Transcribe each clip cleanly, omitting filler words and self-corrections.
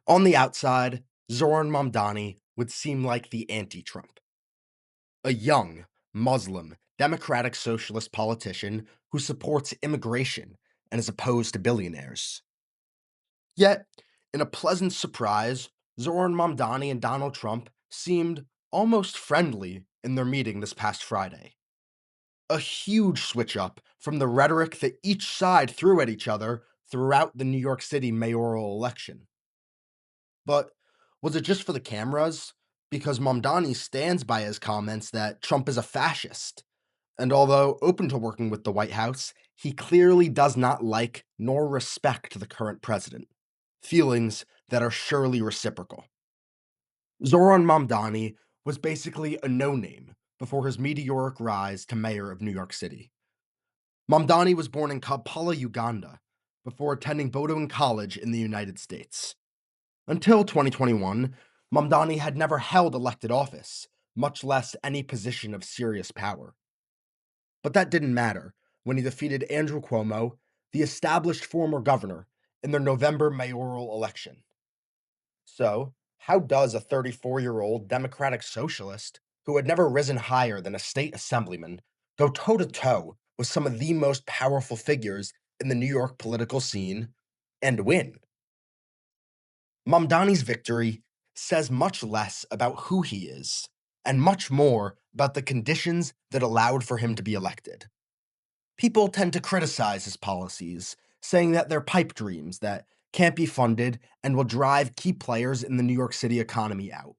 On the outside, Zohran Mamdani would seem like the anti-Trump, a young, Muslim, democratic socialist politician who supports immigration and is opposed to billionaires. Yet, in a pleasant surprise, Zohran Mamdani and Donald Trump seemed almost friendly in their meeting this past Friday. A huge switch up from the rhetoric that each side threw at each other throughout the New York City mayoral election. But was it just for the cameras? Because Mamdani stands by his comments that Trump is a fascist. And although open to working with the White House, he clearly does not like nor respect the current president. Feelings that are surely reciprocal. Zohran Mamdani was basically a no name before his meteoric rise to mayor of New York City. Mamdani was born in Kampala, Uganda, before attending Bowdoin College in the United States. Until 2021, Mamdani had never held elected office, much less any position of serious power. But that didn't matter when he defeated Andrew Cuomo, the established former governor, in their November mayoral election. So, how does a 34-year-old Democratic socialist who had never risen higher than a state assemblyman go toe to toe with some of the most powerful figures in the New York political scene and win? Mamdani's victory says much less about who he is and much more about the conditions that allowed for him to be elected. People tend to criticize his policies, saying that they're pipe dreams that can't be funded and will drive key players in the New York City economy out.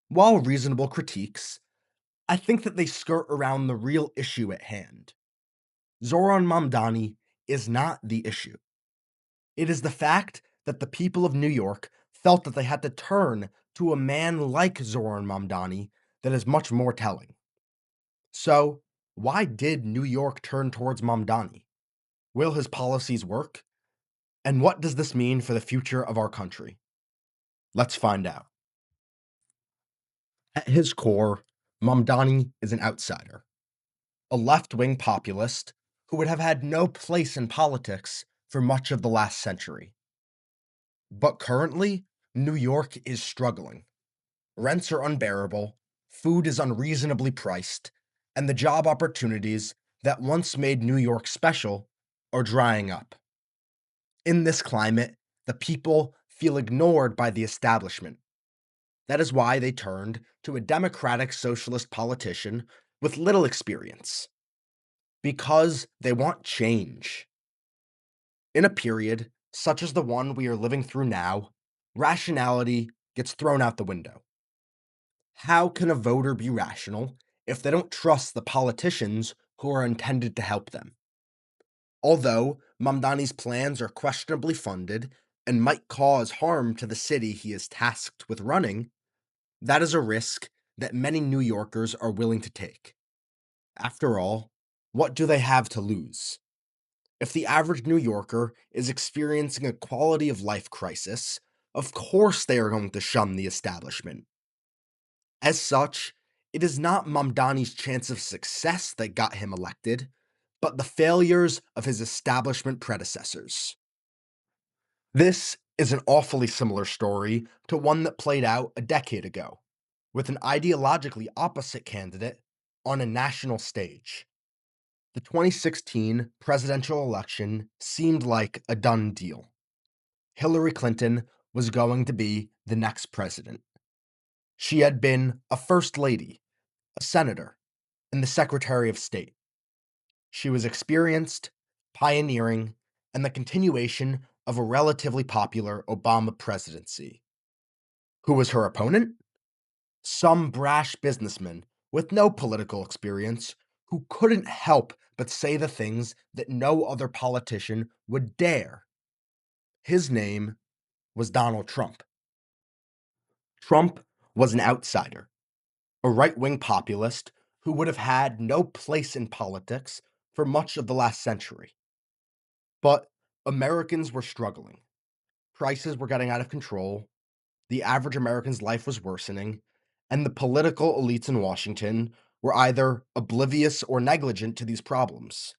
While reasonable critiques, I think that they skirt around the real issue at hand. Zohran Mamdani is not the issue. It is the fact that the people of New York felt that they had to turn to a man like Zohran Mamdani that is much more telling. So, why did New York turn towards Mamdani? Will his policies work? And what does this mean for the future of our country? Let's find out. At his core, Mamdani is an outsider, a left wing populist who would have had no place in politics for much of the last century. But currently, New York is struggling. Rents are unbearable, food is unreasonably priced, and the job opportunities that once made New York special are drying up. In this climate, the people feel ignored by the establishment. That is why they turned to a democratic socialist politician with little experience. Because they want change. In a period such as the one we are living through now, rationality gets thrown out the window. How can a voter be rational if they don't trust the politicians who are intended to help them? Although Mamdani's plans are questionably funded and might cause harm to the city he is tasked with running, that is a risk that many New Yorkers are willing to take. After all, what do they have to lose? If the average New Yorker is experiencing a quality of life crisis, of course they are going to shun the establishment. As such, it is not Mamdani's chance of success that got him elected, but the failures of his establishment predecessors. This is an awfully similar story to one that played out a decade ago, with an ideologically opposite candidate on a national stage. The 2016 presidential election seemed like a done deal. Hillary Clinton was going to be the next president. She had been a first lady, a senator, and the secretary of state. She was experienced, pioneering, and the continuation of a relatively popular Obama presidency. Who was her opponent? Some brash businessman with no political experience who couldn't help but say the things that no other politician would dare. His name was Donald Trump. Trump was an outsider, a right wing populist who would have had no place in politics for much of the last century. But Americans were struggling. Prices were getting out of control, the average American's life was worsening, and the political elites in Washington were either oblivious or negligent to these problems.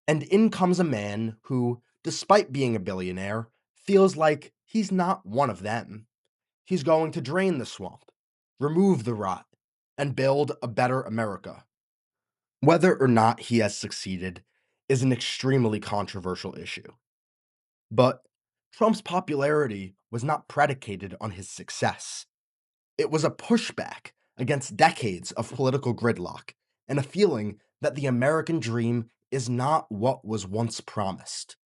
And in comes a man who, despite being a billionaire, feels like He's not one of them. He's going to drain the swamp, remove the rot, and build a better America. Whether or not he has succeeded is an extremely controversial issue. But Trump's popularity was not predicated on his success. It was a pushback against decades of political gridlock and a feeling that the American dream is not what was once promised.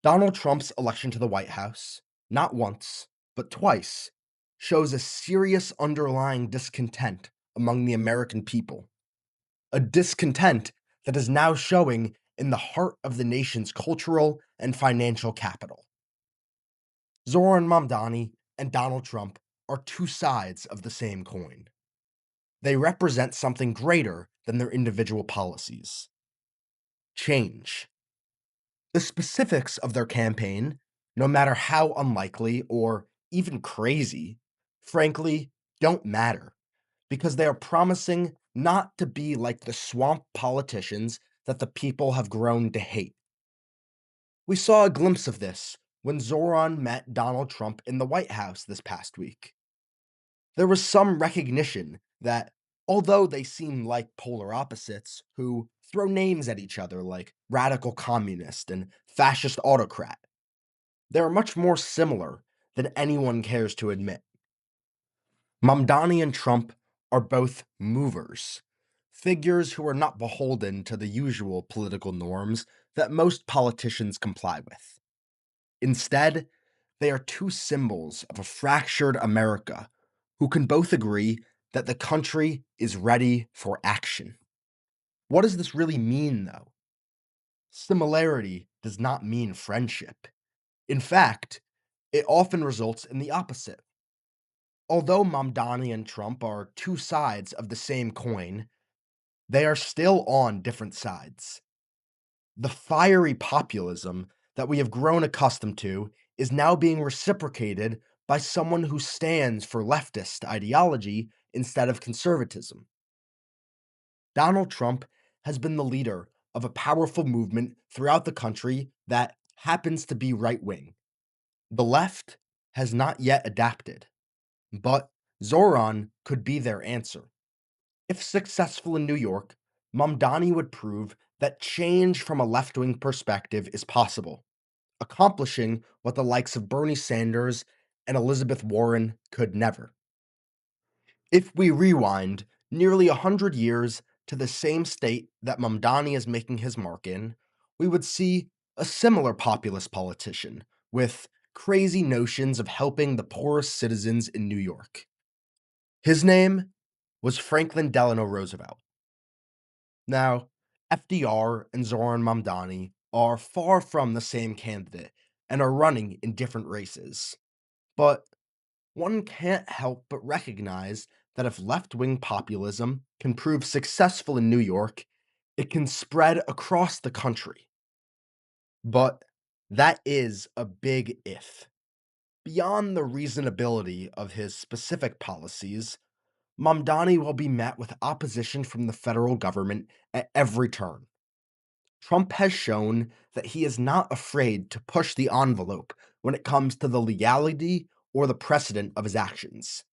Donald Trump's election to the White House, not once, but twice, shows a serious underlying discontent among the American people. A discontent that is now showing in the heart of the nation's cultural and financial capital. Zohran Mamdani and Donald Trump are two sides of the same coin. They represent something greater than their individual policies. Change. The specifics of their campaign, no matter how unlikely or even crazy, frankly, don't matter because they are promising not to be like the swamp politicians that the people have grown to hate. We saw a glimpse of this when Zoran met Donald Trump in the White House this past week. There was some recognition that, although they seem like polar opposites who throw names at each other like radical communist and fascist autocrat, they are much more similar than anyone cares to admit. Mamdani and Trump are both movers, figures who are not beholden to the usual political norms that most politicians comply with. Instead, they are two symbols of a fractured America who can both agree that the country is ready for action. What does this really mean, though? Similarity does not mean friendship. In fact, it often results in the opposite. Although Mamdani and Trump are two sides of the same coin, they are still on different sides. The fiery populism that we have grown accustomed to is now being reciprocated by someone who stands for leftist ideology instead of conservatism. Donald Trump has been the leader of a powerful movement throughout the country that happens to be right wing. The left has not yet adapted, but Zoran could be their answer. If successful in New York, Mamdani would prove that change from a left wing perspective is possible, accomplishing what the likes of Bernie Sanders and Elizabeth Warren could never. If we rewind nearly 100 years to the same state that Mamdani is making his mark in, we would see a similar populist politician with crazy notions of helping the poorest citizens in New York. His name was Franklin Delano Roosevelt. Now, FDR and Zoran Mamdani are far from the same candidate and are running in different races. But one can't help but recognize that if left wing populism can prove successful in New York, it can spread across the country. But that is a big if. Beyond the reasonability of his specific policies, Mamdani will be met with opposition from the federal government at every turn. Trump has shown that he is not afraid to push the envelope when it comes to the legality or the precedent of his actions.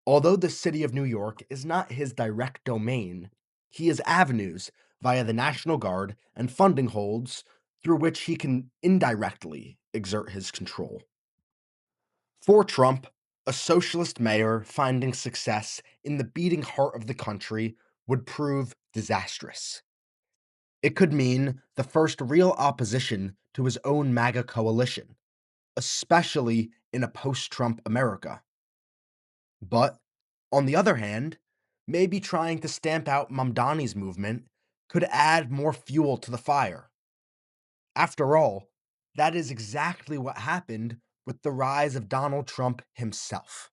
Although the city of New York is not his direct domain, he has avenues via the National Guard and funding holds through which he can indirectly exert his control. For Trump, a socialist mayor finding success in the beating heart of the country would prove disastrous. It could mean the first real opposition to his own MAGA coalition, especially in a post Trump America. But, on the other hand, maybe trying to stamp out Mamdani's movement could add more fuel to the fire. After all, that is exactly what happened with the rise of Donald Trump himself.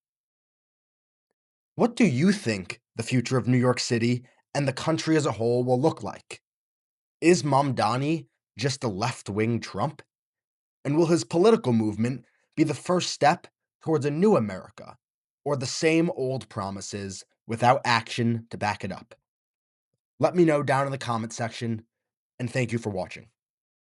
What do you think the future of New York City and the country as a whole will look like? Is Mamdani just a left wing Trump? And will his political movement be the first step towards a new America, or the same old promises without action to back it up? Let me know down in the comment section, and thank you for watching.